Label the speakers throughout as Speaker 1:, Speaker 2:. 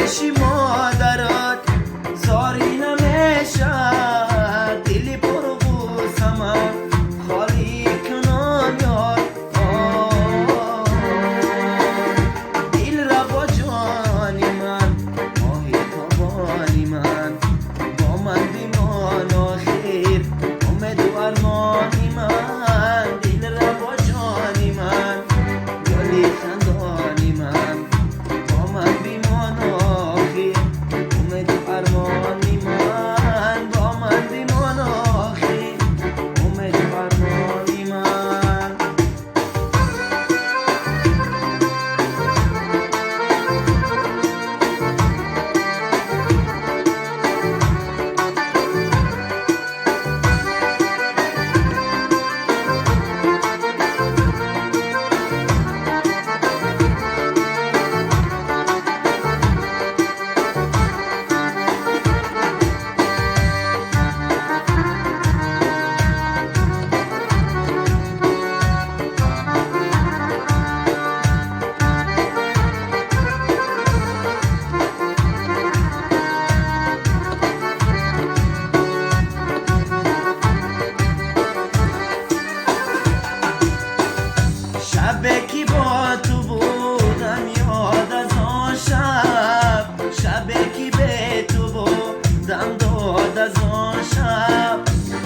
Speaker 1: بشی مادرات زاری نمیشه دلی پر غوزمه خالی کنان یار دل را با جانی من ماهی تابانی من با من بیمان آخیر امید و ارمانی من دل را با جانی من گلی خندانی من با من بیمان آخیر امید و ارمانی من با من بیمان آخیر امید و ارمانی من شبکی با تو بودم یاد از آن شب شبکی به تو بودم داد از آن شب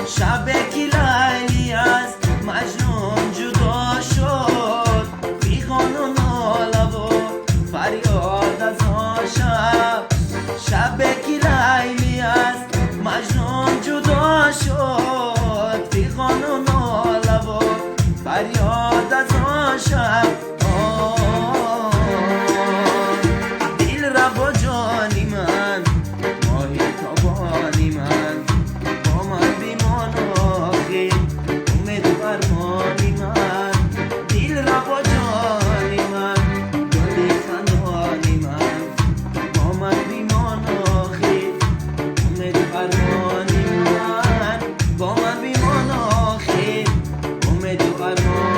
Speaker 1: شبکی لیلی از مجنون جدا شد بیغان و ناله و فریاد از آن شب شبکی لیلی از مجنون جدا شد بیغان و ناله و فریاد از آن شب دل را با جانی من ماهی تابانی من با من بیمان آخیر امید و ارمانی من دل را با جانی من گلی خندانی من با من بیمان آخیر امید و ارمانی من با من بیمان آخیر امید و ارمانی